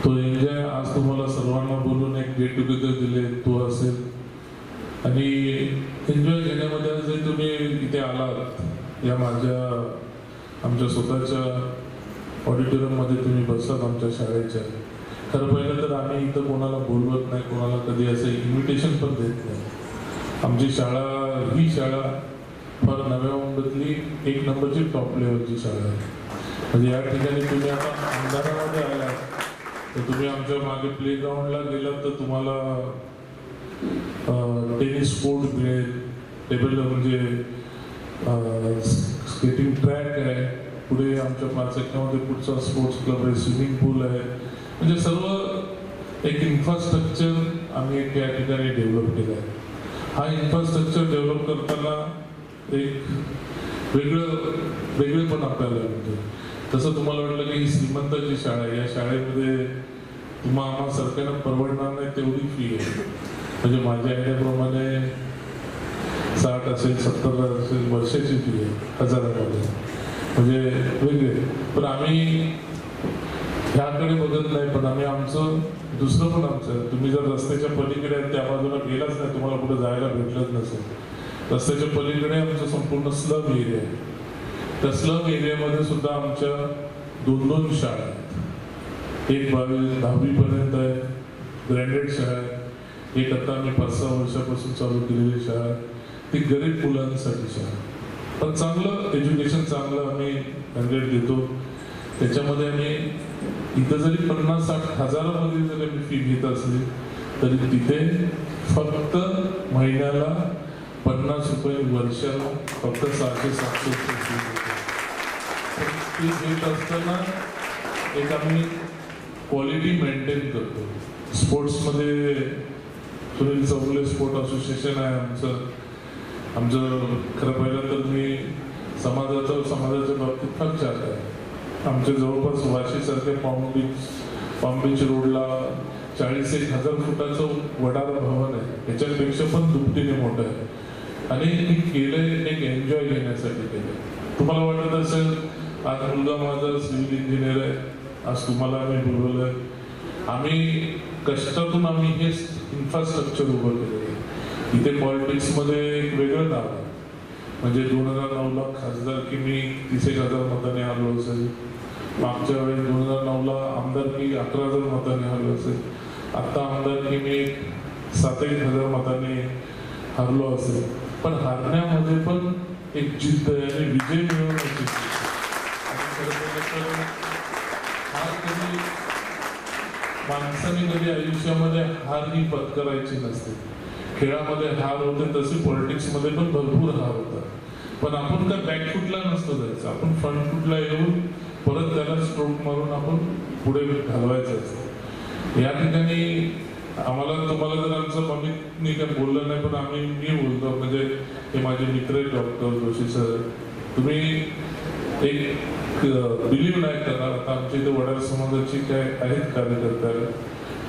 तो एन्जॉय आज तुम्हाला सर्वांना बोलून एक गेट टुगेदर दिले तो असेल आणि एन्जॉय घेण्यामध्ये जर तुम्ही इथे आलात या आमच्या स्वतःच्या ऑडिटोरियममध्ये तुम्ही बसलात आमच्या शाळेच्या. खरं पहिलं तर आम्ही इथं कोणाला बोलवत नाही, कोणाला कधी असं इन्व्हिटेशन पण देत नाही. आमची शाळा ही शाळा फार नव्या मुंबईतली 1 नंबरची टॉप लेवलची शाळा आहे. म्हणजे या ठिकाणी तुम्ही आता अंधारामध्ये आलात तर तुम्ही आमच्या मागे प्लेग्राऊंडला गेलात तर तुम्हाला टेनिस कोर्ट मिळेल, टेबल म्हणजे स्केटिंग ट्रॅक आहे, पुढे आमच्या 5 एकरामध्ये पुढचा स्पोर्ट्स क्लब आहे, स्विमिंग पूल आहे. म्हणजे सर्व एक इन्फ्रास्ट्रक्चर आम्ही या ठिकाणी डेव्हलप केलं आहे. हा इन्फ्रास्ट्रक्चर डेव्हलप करताना एक वेगळेपण आपल्याला मिळते. तसं तुम्हाला वाटलं की ही श्रीमंताची शाळा आहे, या शाळेमध्ये आम्हा सरकारनं परवडणार नाही तेवढी फी आहे. म्हणजे माझ्या आयडियाप्रमाणे 60 असेल 70 असेल वर्षाची फी आहे, हजारामध्ये. म्हणजे वेगळे. पण आम्ही ह्याकडे बघत नाही, पण आम्ही आमचं दुसरं पण आमचं, तुम्ही जर रस्त्याच्या पलीकडे त्या बाजूला गेलाच नाही, तुम्हाला कुठे जायला भेटलंच नसेल, रस्त्याच्या पलीकडे आमचं संपूर्ण स्लम एरिया आहे. त्या स्लम एरियामध्ये सुद्धा आमच्या 2 शाळा आहेत. एक 10वी पर्यंत आहे, ग्रँडेड शाळा आहे. एक आता आम्ही 5-6 वर्षापासून चालू केलेली शाळा, ती गरीब मुलांसाठी शाळा. पण चांगलं एज्युकेशन, चांगलं आम्ही हँडल देतो. त्याच्यामध्ये आम्ही इथं जरी 50-60 हजारामध्ये जरी आम्ही फी घेत असली तरी तिथे फक्त महिन्याला 50 रुपये, वर्षाला फक्त 600-700 रुपये फी घेत असताना एक आम्ही क्वालिटी मेंटेन करतो. स्पोर्ट्समध्ये सुनील चौगुले स्पोर्ट असोसिएशन आहे आमचं. खरं पाहिलं तर मी समाजाच्या बाबतीत फार चाक आहे. आमच्या जवळपास वाशीसारख्या पाम बीच रोडला 40-1,000 फुटाचं वडारा भवन आहे, ह्याच्यापेक्षा पण दुपटीने मोठं आहे. आणि मी केलंय एक एन्जॉय घेण्यासाठी केलंय. तुम्हाला वाटत असेल आज मुलगा माझा सिव्हिल इंजिनियर आहे, आज तुम्हाला आम्ही बोलवलंय. आम्ही कष्टातून आम्ही हे इन्फ्रास्ट्रक्चर उभं केलेलं आहे. इथे पॉलिटिक्समध्ये एक वेगळं नाव आहे. म्हणजे 2009ला खासदारकी मी 30,000 मतांनी आलो असेल, मागच्या वेळेस 2009ला आमदारकी 11,000 मतांनी हरलो असेल, आता आमदारकी मी 7,000 मतांनी हरलो असेल. पण हारण्यामध्ये पण एक जिद्द आहे आणि विजय मिळवण्याची. माणसाने कधी आयुष्यामध्ये हार ही पत्करायची नसते. खेळामध्ये हार होते तसे पॉलिटिक्समध्ये पण भरपूर हार होतात. पण आपण काय बॅकफुटला नसतं जायचं, आपण फ्रंटफुटला येऊन परत त्याला स्ट्रोक मारून आपण पुढे घालवायचं असतं. या ठिकाणी तुम्हाला जर आमचं मम्मीनी काय बोललं नाही, पण मी बोलतो. म्हणजे हे माझे मित्र आहेत डॉक्टर जोशी सर. तुम्ही एक बिलीव्ह नाही करणार. आता आमच्या इथे वडार समाजाची काय आहेत कार्यकर्ता,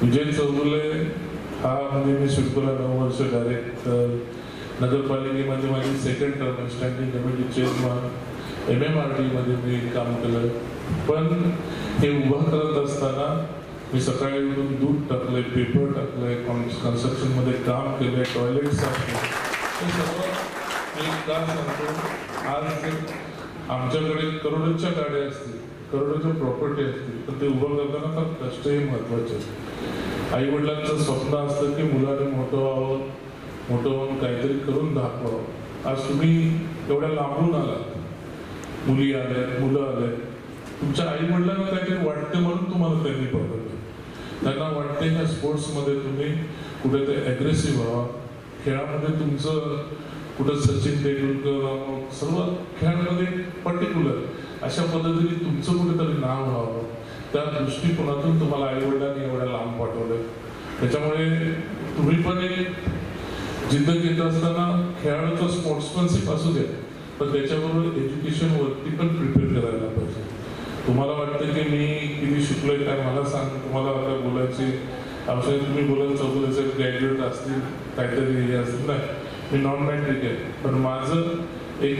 विजय चौगुले हा म्हणजे मी सिडकोला 9 वर्ष डायरेक्टर, नगरपालिकेमध्ये माझी 2nd term standing committee chairman, MMRT मध्ये मी काम केलं. पण हे उभं करत असताना मी सकाळी उठून दूध टाकलंय, पेपर टाकलंय, कन्स्ट्रक्शनमध्ये काम केलंय, टॉयलेट साफ केलं. हे सगळं मी का सांगतो, आज आमच्याकडे करोडोच्या गाड्या असतील, करोडोच्या प्रॉपर्टी असतील, पण ते उभं करताना फार कष्टही महत्वाचे असते. आई वडिलांचं स्वप्न असतं की मुलाने मोठं व्हावं, मोठं होऊन काहीतरी करून दाखवावं. आज तुम्ही एवढ्या लांबून आलात, मुली आल्यात, मुलं आल्यात. तुमच्या आई वडिलांना काहीतरी वाटते म्हणून तुम्हाला त्यांनी पकडलं. त्यांना वाटते ह्या स्पोर्ट्समध्ये तुम्ही कुठे ते ॲग्रेसिव्ह व्हावा, खेळामध्ये तुमचं कुठं सचिन तेंडुलकर सर्व खेळामध्ये पर्टिक्युलर अशा पद्धतीने तुमचं कुठेतरी नाव व्हावं, त्या दृष्टिकोनातून तुम्हाला आई वडिलांनी एवढ्या लांब पाठवलं. त्याच्यामुळे तुम्ही पण एक जिद्द घेत असताना खेळाडूचं स्पोर्ट्समॅनशिप असू द्या, पण त्याच्याबरोबर एज्युकेशनवरती पण प्रिपेअर करायला पाहिजे. तुम्हाला वाटतं की मी किती शिकलोय काय, मला तुम्हाला आता बोलायची आवश्यक, तुम्ही बोलायला चौगुले ग्रॅज्युएट असतील, काहीतरी हे असतील. नाही, मी नॉन मॅट्रिक आहे, पण माझं एक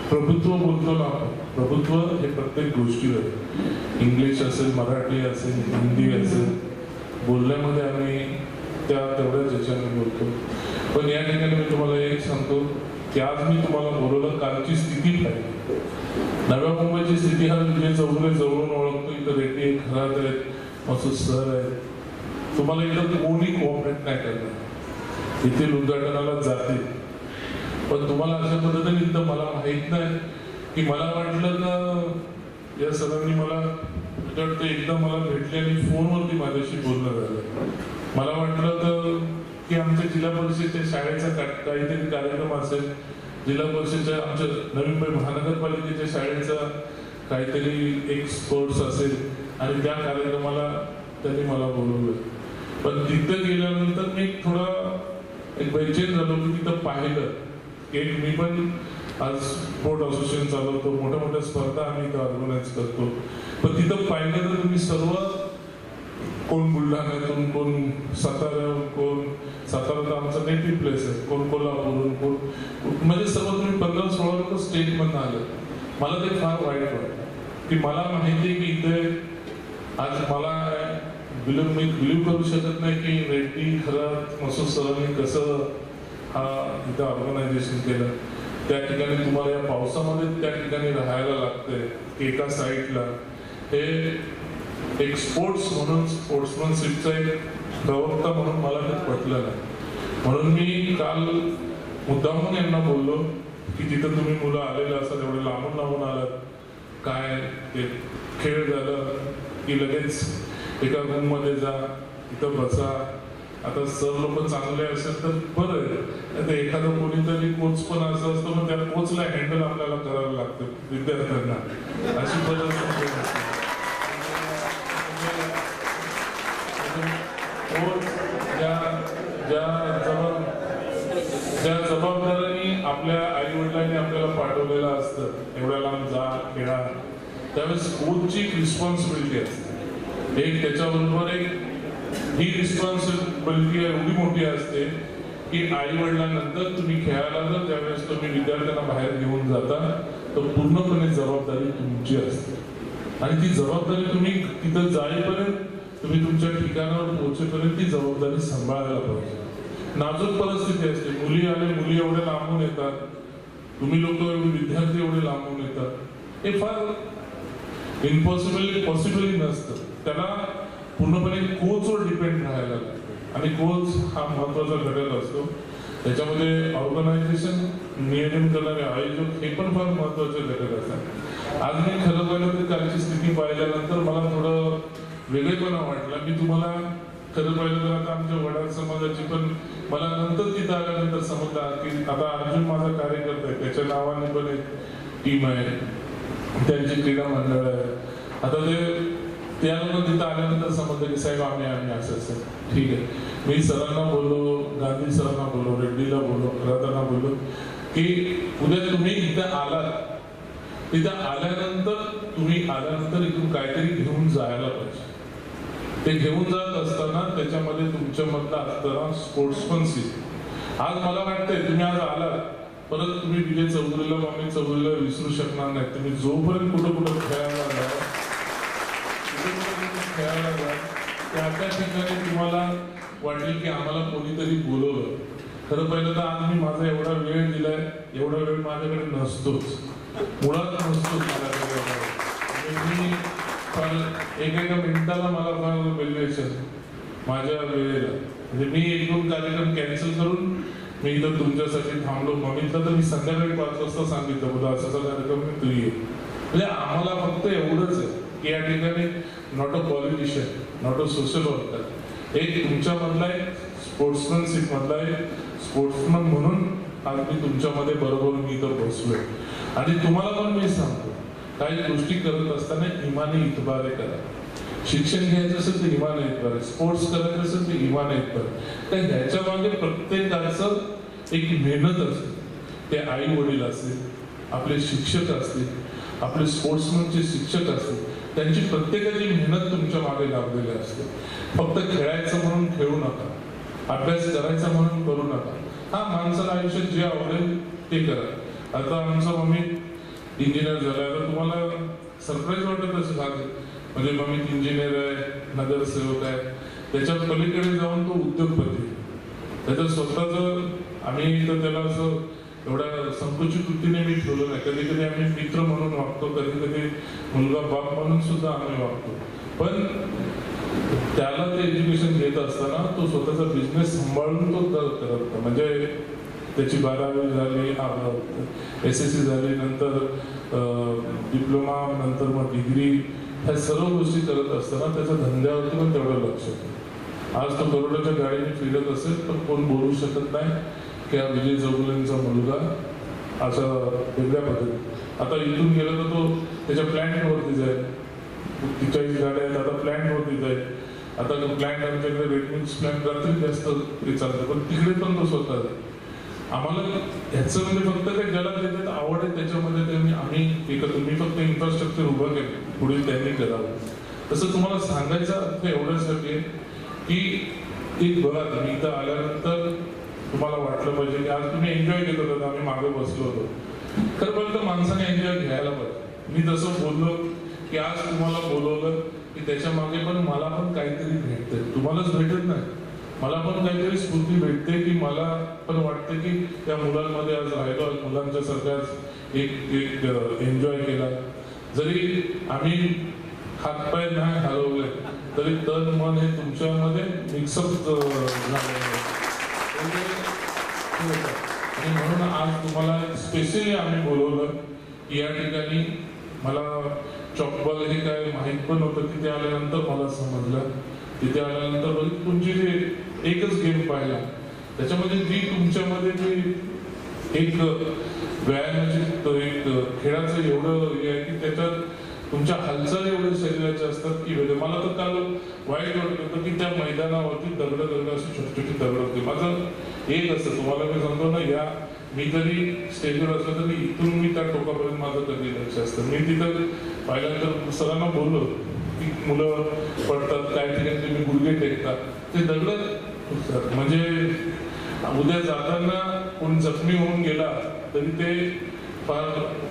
प्रभुत्व बोलतो ना आपण, प्रभुत्व हे प्रत्येक गोष्टीवर, इंग्लिश असेल, मराठी असेल, हिंदी असेल, बोलण्यामध्ये आम्ही तेवढ्याच याच्याने बोलतो. पण या ठिकाणी मी तुम्हाला एक सांगतो की आज मी तुम्हाला बोलवलं कालची स्थिती पाहिजे. नव्या मुंबईची स्थिती हा विजय चौगुले जवळून ओळखतो. इथं रेड्डी खरात आहेत, मसूद सर आहेत. तुम्हाला इथं कोणी कोऑपरेट नाही करणार, इथे उद्घाटनाला जाते. पण तुम्हाला अशा पद्धतीने इथं मला माहित नाही की मला वाटलं का या सरांनी मला वाटतं एकदा मला भेटले आणि फोनवरती माझ्याशी बोलणं झालं. मला वाटलं तर की आमच्या जिल्हा परिषदेच्या शाळेचा काहीतरी कार्यक्रम असेल, जिल्हा परिषदेच्या आमच्या नवी मुंबई महानगरपालिकेच्या शाळेचा काहीतरी एक स्पोर्ट्स असेल आणि त्या कार्यक्रमाला त्यांनी मला बोलवलं. पण तिथं गेल्यानंतर मी थोडा एक बेचैन झालो की तिथं पाहिलं की मी पण आज स्पोर्ट असोसिएशन चालवतो, मोठ्या मोठ्या स्पर्धा आम्ही इथं ऑर्गनाईज करतो. पण तिथं पाहिलं तर तुम्ही सर्व कोण बुलढाण्यातून, कोण साताऱ्याहून, कोण सातारा तर आमचं नेटिव्ह प्लेस आहे, कोण कोल्हापूरहून, कोण म्हणजे सर्व तुम्ही 15-16 लोक स्टेटमधून आले. मला ते फार वाईट वाटतं की मला माहिती आहे की इथे आज मला मी बिलीव्ह करू शकत नाही की रेड्डी खरात मसूद सरांनी कसं हा इथं ऑर्गनायझेशन केलं. त्या ठिकाणी तुम्हाला या पावसामध्ये त्या ठिकाणी राहायला लागतंय एका साईडला. हे एक स्पोर्ट्स म्हणून स्पोर्ट्समनशिपचा एक प्रवक्ता म्हणून मला ते पटलं नाही. म्हणून मी काल मुद्दामून यांना बोललो की तिथं तुम्ही मुलं आलेलं असतात, एवढे लांबून लांबून आलात, काय ते खेळ झालं की लगेच एका रूम मध्ये जा, तिथं बसा. आता सर लोक चांगले असेल तर बरं आहे, ते एखादं कोणीतरी कोच पण असं असतं मग त्या कोचला हँडल आपल्याला करावं लागतं विद्यार्थ्यांना, अशी परिस्थिती. ज्या जबाबदाऱ्यांनी आपल्या आई वडिलांनी आपल्याला पाठवलेलं असतं, एवढ्या लांब जा खेळा, त्यावेळेस कोचची एक रिस्पॉन्सिबिलिटी असते. एक त्याच्याबरोबर एक ही रिस्पॉन्सिबिलिटी एवढी मोठी असते की आई वडिलांनंतर तुम्ही खेळायला जर त्यावेळेस तुम्ही विद्यार्थ्यांना बाहेर घेऊन जाता तर पूर्णपणे जबाबदारी तुमची असते. आणि ती जबाबदारी तुम्ही तिथं जाईपर्यंत, तुम्ही तुमच्या ठिकाणावर पोहोचेपर्यंत ती जबाबदारी सांभाळायला पाहिजे. नाजूक परिस्थिती असते. मुली एवढे लांबून येतात, तुम्ही लोक विद्यार्थी एवढे लांबून येतात. हे फार पॉसिबल नसतं. त्याला पूर्णपणे कोचवर डिपेंड राहायला लागतं. आणि कोच हा महत्वाचा घटक असतो. त्याच्यामध्ये ऑर्गनायझेशन, नियोजन करणारे आयोजक हे पण फार महत्वाचे घटक असतात. आज मी खरं पाहिलं तर कालची स्थिती पाहिल्यानंतर मला थोडं वेगळेपणा वाटला. मी तुम्हाला खरं पाहिलं तर आता आमच्या वडार समाजाची पण मला नंतर तिथं आल्यानंतर समजलं की आता अर्जुन माझा कार्यकर्ता आहे, त्याच्या नावाने पण एक टीम आहे, त्यांची क्रीडा मंडळ आहे. आता त्या लोक तिथं आल्यानंतर समजलं की साहेब आम्ही असं ठीक आहे. मी सरांना बोललो, गांधी सरांना बोललो, रेड्डीला बोललो, खरातांना बोललो की उद्या तुम्ही इथं आलात, तिथं आल्यानंतर इथून काहीतरी घेऊन जायला पाहिजे. ते घेऊन जात असताना त्याच्यामध्ये तुमच्या मधला असताना स्पोर्ट्समनशिप. आज मला वाटतंय तुम्ही आज आलात, परत तुम्ही विजय चौधरीला, मामी चौधरीला विसरू शकणार नाही. तुम्ही जोपर्यंत कुठं खेळायला जा, त्या ठिकाणी तुम्हाला वाटेल की आम्हाला कोणीतरी बोलवलं. खरं पहिलं तर आज मी माझा एवढा वेळ दिलाय, एवढा वेळ माझ्याकडे नसतोच, मुळात नसतोच माझ्याकडे. मी एका मिनिटाला मला फार व्हॅल्युएशन माझ्या वेळेला, म्हणजे मी 1-2 कार्यक्रम कॅन्सल करून मी इथं तुमच्यासाठी थांबलो. मम्मीला तर मी संध्याकाळी 5 वाजता सांगितलं बघा असा कार्यक्रम मी तू ये. म्हणजे आम्हाला फक्त एवढंच आहे की या ठिकाणी not a politician, not a social worker, एक तुमच्या मधला एक स्पोर्ट्समनशिप मधला एक स्पोर्ट्समन म्हणून आज मी तुमच्यामध्ये बरोबर मी इथं बसलोय. आणि तुम्हाला पण मी सांगतो, काही गोष्टी करत असताना इमाने इतबारे करा. शिक्षण घ्यायचं असेल तर इमाने इतबारे, स्पोर्ट्स करायचं असेल तर इमाने इतबारे. तर ह्याच्या मागे प्रत्येकाचं एक मेहनत असते. ते आई वडील असतील, आपले शिक्षक असतील, आपले स्पोर्ट्समनचे शिक्षक असतील, त्यांची प्रत्येकाची मेहनत तुमच्या मागे लागलेली असते. फक्त खेळायचं म्हणून खेळू नका, अभ्यास करायचा म्हणून करू नका. हा, माणसाला आयुष्यात जे आवडेल ते करा. आता आमचा मम्मी इंजिनियर झाला, तर तुम्हाला सरप्राईज वाटत असेल म्हणजे मग मी इंजिनियर आहे, नगरसेवक आहे, त्याच्या पलीकडे जाऊन तो उद्योगपती. त्याचं स्वतःच आम्ही तर त्याला असं एवढ्या संकुचित वृत्तीने मी ठेवलं नाही. कधी कधी आम्ही मित्र म्हणून वागतो, कधी कधी मुलगा बाप म्हणून सुद्धा आम्ही वागतो. पण त्याला ते एज्युकेशन घेत असताना तो स्वतःचा बिझनेस सांभाळून तो करत होता. म्हणजे त्याची 12वी झाली, SSC झाली, नंतर डिप्लोमा, नंतर मग डिग्री, ह्या सर्व गोष्टी करत असताना त्याच्या धंद्यावरती पण तेवढं लक्ष होतं. आज तो करोडोच्या गाडीने फिरत असेल तर कोण बोलू शकत नाही की हा विजय चौगुलेंचा मुलगा अशा वेगळ्या पद्धतीने. आता इथून गेलं तर तो त्याच्या प्लॅन्टवरती जाईल. 40 गाड्या आहेत, आता प्लॅन्टवरती जाईल. आता तो प्लॅन्ट आमच्याकडे रेडमिक्स प्लॅन्ट रात्री जास्त चालतं, पण तिकडे पण तो स्वतः जाईल. आम्हाला ह्याचं म्हणजे फक्त काही ज्याला त्याच्यात आवड आहे त्याच्यामध्ये आम्ही मी फक्त इन्फ्रास्ट्रक्चर उभं केलं, पुढील त्यांनी करावं. तसं तुम्हाला सांगायचा अर्थ एवढ्यासाठी की एक बघा, तुम्ही इथं आल्यानंतर तुम्हाला वाटलं पाहिजे की आज तुम्ही एन्जॉय केलं होतं, आम्ही मागे बसलो होतो. खरं पण माणसाने एन्जॉय घ्यायला पाहिजे. मी जसं बोललो की आज तुम्हाला बोलवलं की त्याच्या मागे पण मला पण काहीतरी भेटतंय. तुम्हालाच भेटत नाही, मला पण काहीतरी स्फूर्ती भेटते की मला पण वाटते की त्या मुलांमध्ये आज राहिलो, मुलांच्या सारखाच एक एन्जॉय केला. जरी आम्ही हातपाय नाही हलवले तरी तन मन हे तुमच्यामध्ये मिक्सअप झाले. आणि म्हणून आज तुम्हाला स्पेशली आम्ही बोलवलं की या ठिकाणी मला चॉकबॉल हे काय माहीत पण होतं. तिथे आल्यानंतर मला समजलं, तिथे आल्यानंतर तुमची जे एकच गेम पाहिला त्याच्यामध्ये जी तुमच्यामध्ये जी एक व्यायामाची एक खेळाचं एवढं हे आहे की त्याच्यात तुमच्या हालचाली एवढे शरीराच्या असतात की मला तर काल वाईट वाटत होतं की त्या मैदानावरती दगड अशी छोटी छोटी दगड होती. माझं एक असतं, तुम्हाला मी सांगतो ना, या मी जरी स्टेजवर असलं तरी इथून मी त्या टोकापर्यंत माझं कधी लक्ष असतं. मी तिथं पाहिल्यानंतर सरांना बोललो की मुलं पडतात, काय ठिकाणी तुम्ही गुडघे टेकतात, ते दगड म्हणजे उद्या जाताना कोण जखमी होऊन गेला तरी ते फार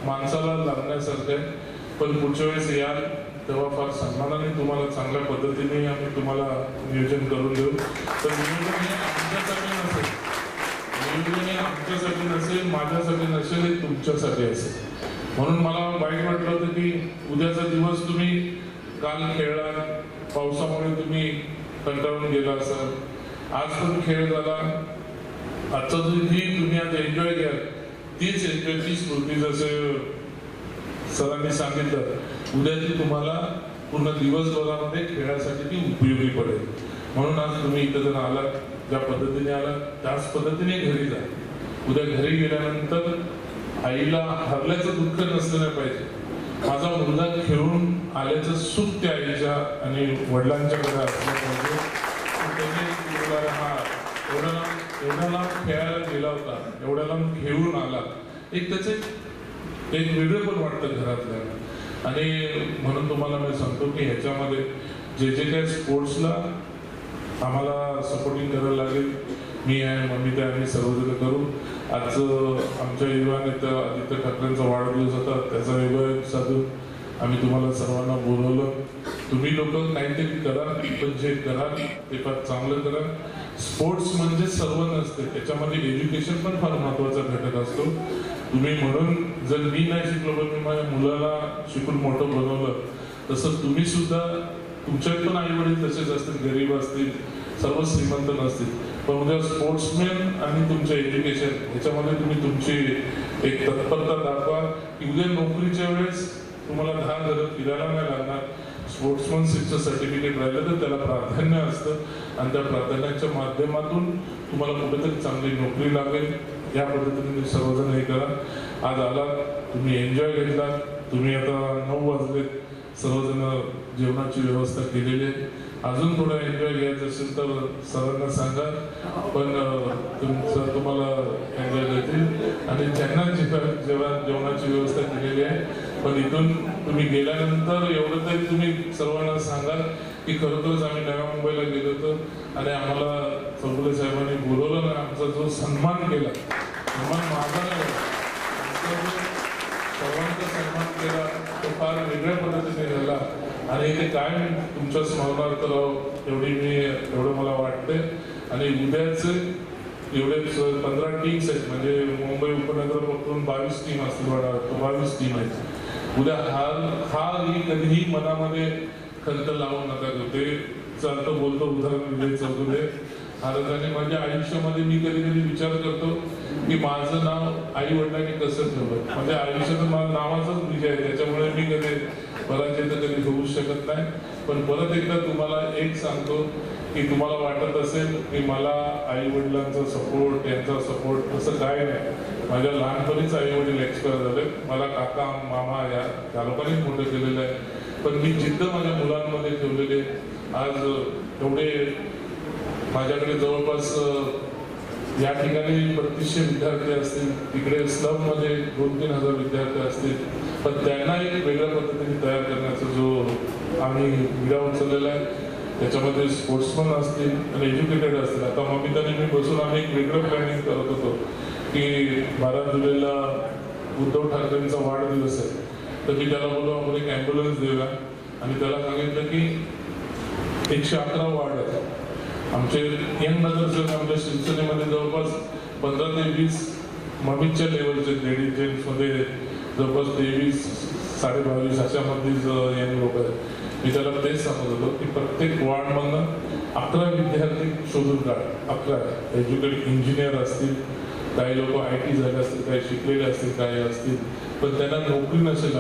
माणसाला लागण्यासारखं आहे. पण पुढच्या वेळेस याल तेव्हा फार सन्मानाने तुम्हाला चांगल्या पद्धतीने आम्ही तुम्हाला नियोजन करून देऊ. तर नियोजन हे आमच्यासाठी नसेल, नियोजन हे आमच्यासाठी नसेल, माझ्यासाठी नसेल, हे तुमच्यासाठी असेल. म्हणून मला वाईट वाटलं होतं की उद्याचा दिवस तुम्ही काल खेळला, पावसामुळे तुम्ही कंटाळून गेला असाल, आज पण खेळ झाला, आजचा जी तुम्ही आता एन्जॉय घ्याल तीच एन्जॉयची स्फूर्ती जसं सरांनी सांगितलं उद्या ती तुम्हाला पूर्ण दिवसभरामध्ये खेळासाठी ती उपयोगी पडेल. म्हणून आज तुम्ही इथं जर आलात, ज्या पद्धतीने आलात त्याच पद्धतीने घरी जा. उद्या घरी गेल्यानंतर आईला हरल्याचं दुःख नसलं नाही पाहिजे. माझा मुलगा खेळून आल्याचं सुख त्या आईच्या आणि वडिलांच्याकडे असलं पाहिजे. एवढा लांब खेळायला गेला होता, एवढ्या लांब खेळून आला, एक त्याचे एक वेगळं पण वाटतं घरातल्या. आणि म्हणून तुम्हाला मी सांगतो की ह्याच्यामध्ये जे जे काही स्पोर्ट्सला आम्हाला सपोर्टिंग करायला लागेल, मी आहे, मम्मी ते आम्ही सर्वजण करू. आज आमच्या युवा नेता आदित्य ठाकरेंचा वाढदिवस होता, त्याचा वेगळं साधून आम्ही तुम्हाला सर्वांना बोलवलं. तुम्ही लोक काहीतरी करा, पण जे कराल ते फार चांगलं करा. स्पोर्ट्स म्हणजे सर्व नसते, त्याच्यामध्ये एज्युकेशन पण फार महत्वाचा घटक असतो. तुम्ही म्हणून जर मी नाही शिकलो पण मी माझ्या मुलाला शिकून मोठं बनवलं, तसं तुम्ही सुद्धा तुमच्यात पण आई वडील तसेच असतील, गरीब असतील, सर्व श्रीमंत नसतील, पण उद्या स्पोर्ट्समॅन आणि तुमचं एज्युकेशन ह्याच्यामध्ये तुम्ही तुमची एक तत्परता दाखवा की उद्या नोकरीच्या वेळेस तुम्हाला 10 घरं फिरायला नाही लागणार. स्पोर्ट्समनशिपचं सर्टिफिकेट राहिलं तर त्याला प्राधान्य असतं आणि त्या प्राधान्याच्या माध्यमातून तुम्हाला कुठेतरी चांगली नोकरी लागेल. या पद्धतीने सर्वजण हे करा. आज आला, तुम्ही एन्जॉय घेतला. तुम्ही आता 9 वाजले, सर्वजण जेवणाची व्यवस्था केलेली आहे. अजून थोडा एन्जॉय घ्यायचं असेल तर सरांना सांगा, पण तुम्हाला एन्जॉय देतील. आणि ज्यांना जेवणाची व्यवस्था केलेली आहे, पण इथून तुम्ही गेल्यानंतर एवढं तरी तुम्ही सर्वांना सांगा की खरोखरच आम्ही नव्या मुंबईला गेलो होतो आणि आम्हाला चौगुले साहेबांनी बोलवलं ना, आमचा जो सन्मान केला, सन्मान माझा नाही, सर्वांचा सन्मान केला, तो फार वेगळ्या पद्धतीने झाला. आणि ते काय तुमच्या स्मरणार्थ एवढं मला वाटतंय. आणि उद्याच एवढे 15 टीम्स आहेत, म्हणजे मुंबई उपनगरातून 22 टीम असतील, 22 टीम आहेत. उद्या ही कधीही मनामध्ये खंत लावू नका. ते चालतं बोलतो उदाहरण विजय चौगुले महाराजांनी माझ्या आयुष्यामध्ये मी कधी कधी विचार करतो की माझं नाव आई वडिलांनी कसं ठेवलं. म्हणजे आयुष्यात माझ्या नावाचाच विजय आहे, त्याच्यामुळे मी कधी पराजय तर कधी होऊ शकत नाही. पण परत एकदा तुम्हाला एक सांगतो की तुम्हाला वाटत असेल की मला आई वडिलांचा सपोर्ट, यांचा सपोर्ट असं काय नाही. माझ्या लहानपणीच आई वडील एक्सपायर झाले. मला काका मामा या लोकांनीच मोठं केलेलं आहे. पण मी जिद्द माझ्या मुलांमध्ये ठेवलेले. आज एवढे माझ्याकडे जवळपास या ठिकाणी 3200 विद्यार्थी असतील, तिकडे स्लम मध्ये 2-3 हजार विद्यार्थी असतील. पण त्यांना एक वेगळ्या पद्धतीने तयार करण्याचा जो आम्ही विडा उचललेला आहे, त्याच्यामध्ये स्पोर्ट्समन असतील आणि एज्युकेटेड असतील. आता ममिताने मी बसून आम्ही एक वेगळं प्लॅनिंग करत होतो की 12 जुलैला उद्धव ठाकरेंचा वाढदिवस आहे, तर मी त्याला बोललो आपण एक ॲम्ब्युलन्स देऊया. आणि त्याला सांगितलं की 111 वार्ड आहेत आमचे यंग नगरसेवक. आमच्या शिवसेनेमध्ये जवळपास 15 ते 20 ममितच्या लेवलचे लेडीज जेंट्समध्ये जवळपास 23-22.5 अशामध्येच यंग लोक आहेत. मी त्याला तेच सांगत होतो की प्रत्येक वॉर्डमधनं 11 विद्यार्थी शोधून काढ. 11 एज्युकेटेड इंजिनियर असतील, काही लोक IT झाले असतील, काही शिकलेले असतील, काही असतील, पण त्यांना नोकरी नसेल.